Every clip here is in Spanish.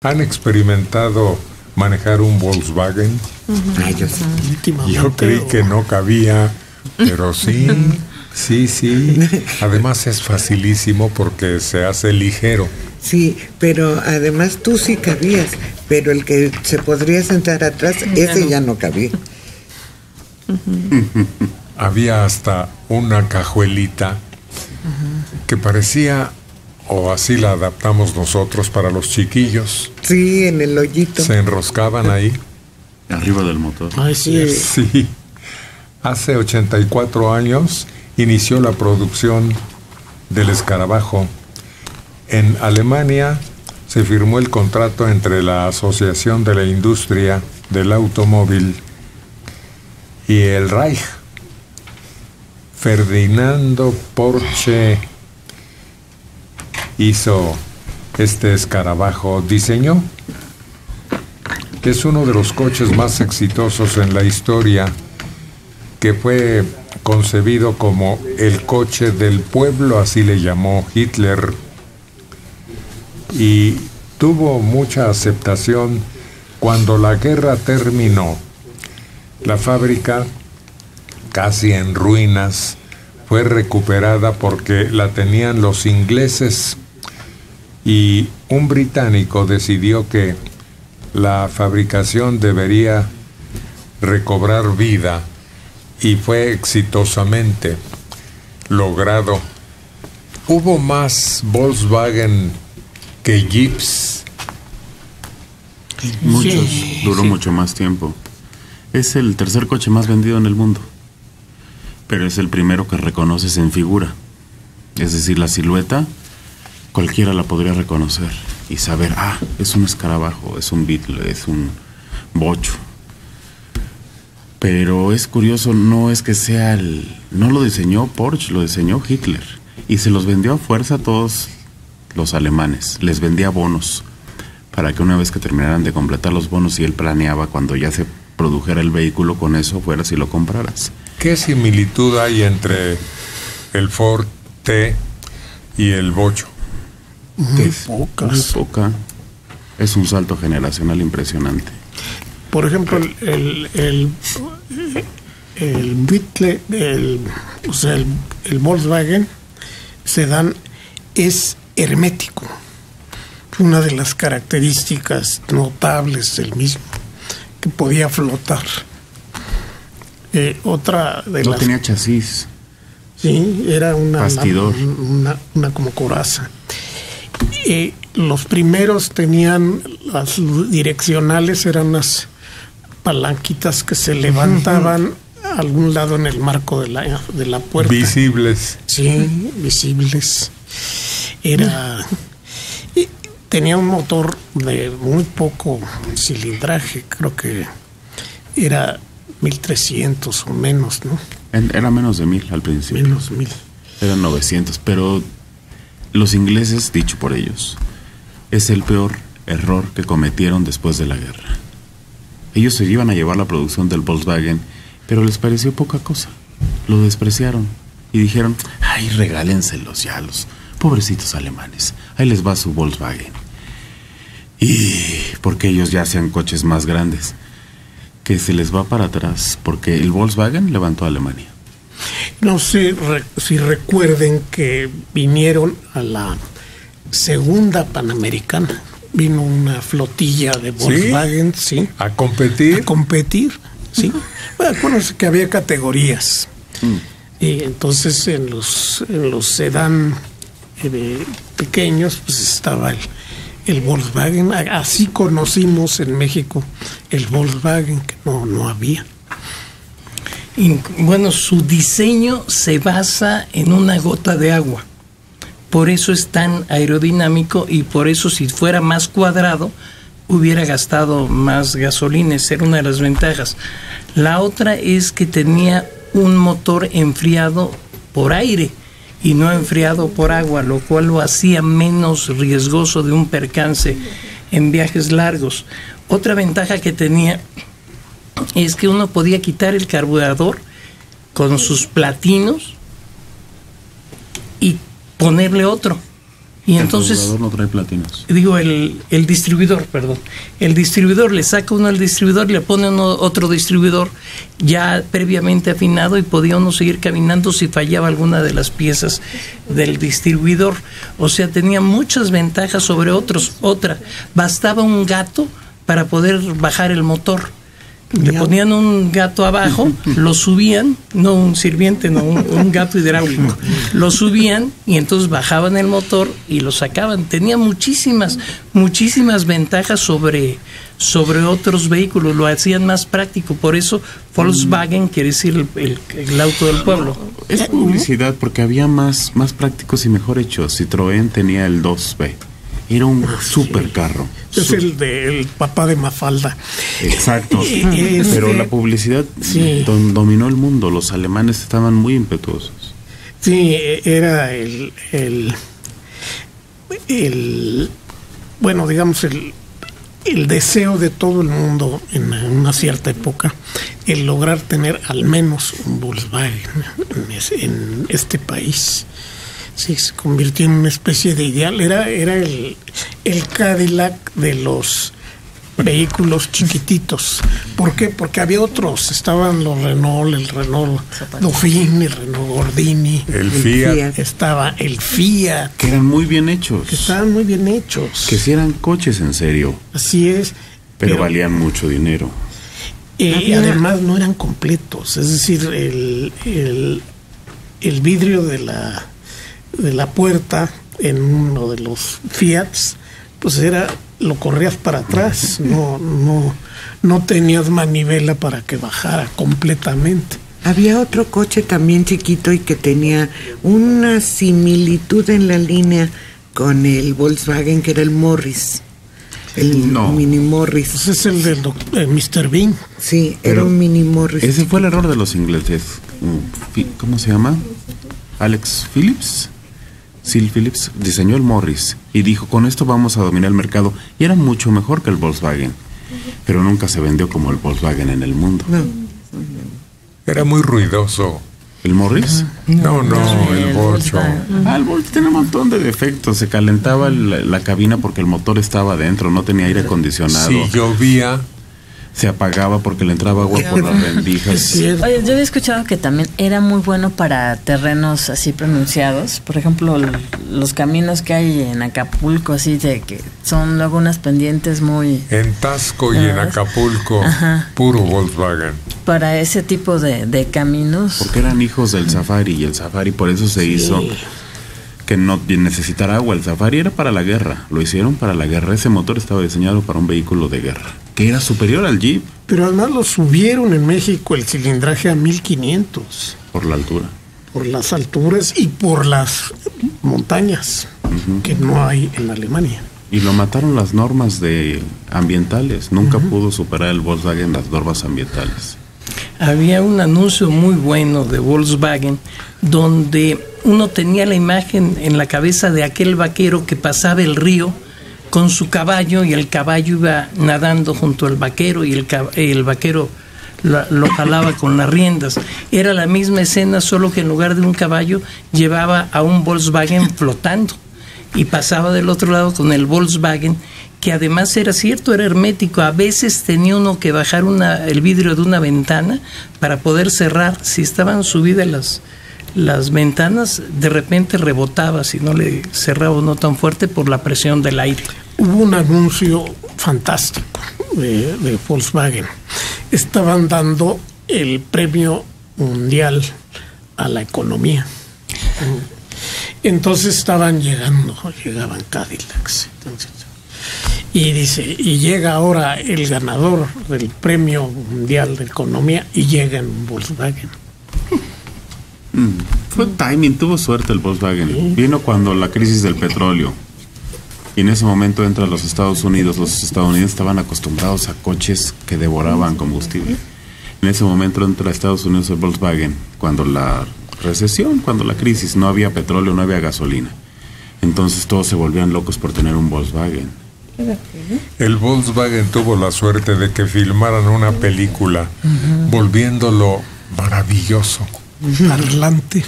¿Han experimentado manejar un Volkswagen? Ay, yo sí. Yo creí que no cabía, pero sí, sí. Además es facilísimo porque se hace ligero. Sí, pero además tú sí cabías, pero el que se podría sentar atrás, ese ya no cabía. Había hasta una cajuelita que parecía, o así la adaptamos nosotros para los chiquillos. Sí, en el hoyito. Se enroscaban ahí. Arriba del motor. Ay, sí. Sí. Hace 84 años inició la producción del escarabajo. En Alemania se firmó el contrato entre la Asociación de la Industria del Automóvil y el Reich. Ferdinando Porsche hizo este escarabajo, diseñó. Es uno de los coches más exitosos en la historia, que fue concebido como el coche del pueblo, así le llamó Hitler, y tuvo mucha aceptación. Cuando la guerra terminó, la fábrica, casi en ruinas, fue recuperada porque la tenían los ingleses, y un británico decidió que la fabricación debería recobrar vida, y fue exitosamente logrado. Hubo más Volkswagen que Jeeps. Muchos, duró mucho más tiempo. Es el tercer coche más vendido en el mundo, pero es el primero que reconoces en figura. Es decir, la silueta, cualquiera la podría reconocer y saber, es un escarabajo, es un Beetle, es un bocho. Pero es curioso, no es que sea no lo diseñó Porsche, lo diseñó Hitler, y se los vendió a fuerza a todos los alemanes. Les vendía bonos para que una vez que terminaran de completar los bonos, y él planeaba cuando ya se produjera el vehículo, con eso fueras y lo compraras. ¿Qué similitud hay entre el Ford T y el bocho? Muy poca. Es un salto generacional impresionante. Por ejemplo, el Beetle, el Volkswagen sedán es hermético. Una de las características notables del mismo, que podía flotar. Otra de no las... tenía chasis. Sí, era una como coraza. Los primeros tenían las direccionales, eran unas palanquitas que se levantaban a algún lado en el marco de la puerta. Visibles. Sí, visibles. Tenía un motor de muy poco cilindraje, creo que era 1300 o menos, ¿no? Era menos de 1000 al principio. Menos 1000. Eran 900, pero los ingleses, dicho por ellos, es el peor error que cometieron después de la guerra. Ellos se iban a llevar la producción del Volkswagen, pero les pareció poca cosa. Lo despreciaron y dijeron, regálenselos ya a los pobrecitos alemanes. Ahí les va su Volkswagen. Y porque ellos ya hacían coches más grandes, que se les va para atrás, porque el Volkswagen levantó a Alemania. No sé si recuerden que vinieron a la segunda Panamericana. Vino una flotilla de Volkswagen, ¿sí? ¿A competir? A competir, sí. Bueno, acuérdense que había categorías. Y entonces en los sedán pequeños, pues estaba el Volkswagen. Así conocimos en México el Volkswagen, que no había. Y, bueno, su diseño se basa en una gota de agua. Por eso es tan aerodinámico, y por eso, si fuera más cuadrado, hubiera gastado más gasolina. Esa era una de las ventajas. La otra es que tenía un motor enfriado por aire y no enfriado por agua, lo cual lo hacía menos riesgoso de un percance en viajes largos. Otra ventaja que tenía es que uno podía quitar el carburador con sus platinos y ponerle otro. Y entonces, el no trae platinos. Digo, el distribuidor, perdón. El distribuidor le saca uno al distribuidor, le pone otro distribuidor ya previamente afinado y podía uno seguir caminando si fallaba alguna de las piezas del distribuidor. O sea, tenía muchas ventajas sobre otros. Otra, bastaba un gato para poder bajar el motor. Le ponían un gato abajo, lo subían, no un sirviente, no, un gato hidráulico, lo subían y entonces bajaban el motor y lo sacaban. Tenía muchísimas ventajas sobre otros vehículos, lo hacían más práctico. Por eso Volkswagen quiere decir el auto del pueblo. Es publicidad porque había más prácticos y mejor hechos. Citroën tenía el 2B. Era un super carro. Es el del papá de Mafalda. Exacto. Pero la publicidad dominó el mundo. Los alemanes estaban muy impetuosos. Sí, era bueno, digamos, el deseo de todo el mundo en una cierta época, el lograr tener al menos un Volkswagen en este país. Sí, se convirtió en una especie de ideal. Era el Cadillac de los vehículos chiquititos. ¿Por qué? Porque había otros. Estaban los Renault, el Renault Dauphine, el Renault Gordini. El Fiat. Estaba el Fiat. Que eran muy bien hechos. Que estaban muy bien hechos. Que sí eran coches en serio. Así es. Pero valían mucho dinero. Y además no eran completos. Es decir, el vidrio de la puerta en uno de los Fiats, pues lo corrías para atrás, no tenías manivela para que bajara completamente. Había otro coche también chiquito y que tenía una similitud en la línea con el Volkswagen, que era el Morris. Mini Morris. Ese es el del Mr. Bean. Sí, era un Mini Morris. Ese fue el error de los ingleses. ¿Cómo se llama? Alex Phillips. Sil Phillips diseñó el Morris y dijo, con esto vamos a dominar el mercado. Y era mucho mejor que el Volkswagen. Pero nunca se vendió como el Volkswagen en el mundo. No. Era muy ruidoso. ¿El Morris? No, el Volkswagen. El Volkswagen tiene un montón de defectos. Se calentaba la cabina porque el motor estaba adentro, no tenía aire acondicionado. Si llovía, se apagaba porque le entraba agua por las rendijas. Oye, yo había escuchado que también era muy bueno para terrenos así pronunciados. Por ejemplo, los caminos que hay en Acapulco, así de que son luego unas pendientes muy... En Tasco y en Acapulco, puro Volkswagen. Para ese tipo de caminos. Porque eran hijos del Safari y el Safari por eso se hizo que no necesitara agua. El Safari era para la guerra, lo hicieron para la guerra. Ese motor estaba diseñado para un vehículo de guerra, que era superior al Jeep. Pero además lo subieron en México el cilindraje a 1500. Por la altura. Por las alturas y por las montañas que no hay en Alemania. Y lo mataron las normas ambientales. Nunca pudo superar el Volkswagen las normas ambientales. Había un anuncio muy bueno de Volkswagen donde uno tenía la imagen en la cabeza de aquel vaquero que pasaba el río con su caballo y el caballo iba nadando junto al vaquero y el vaquero lo jalaba con las riendas. Era la misma escena, solo que en lugar de un caballo llevaba a un Volkswagen flotando y pasaba del otro lado con el Volkswagen, que además era cierto, era hermético. A veces tenía uno que bajar el vidrio de una ventana para poder cerrar. Si estaban subidas las ventanas, de repente rebotaba si no le cerraba uno tan fuerte por la presión del aire. Hubo un anuncio fantástico de Volkswagen. Estaban dando el premio mundial a la economía. Entonces llegaban Cadillacs. Y dice, y llega ahora el ganador del premio mundial de economía y llega en un Volkswagen. Fue timing, tuvo suerte el Volkswagen. Vino cuando la crisis del petróleo. Y en ese momento entra a los Estados Unidos. Los estadounidenses estaban acostumbrados a coches que devoraban combustible. En ese momento entra a Estados Unidos el Volkswagen. Cuando la recesión, cuando la crisis, no había petróleo, no había gasolina. Entonces todos se volvían locos por tener un Volkswagen. El Volkswagen tuvo la suerte de que filmaran una película, volviéndolo maravilloso. Parlante.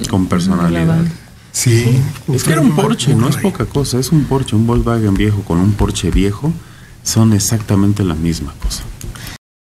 Con personalidad. Sí. Es que era un Porsche, no es poca cosa, es un Porsche, un Volkswagen viejo con un Porsche viejo, son exactamente la misma cosa.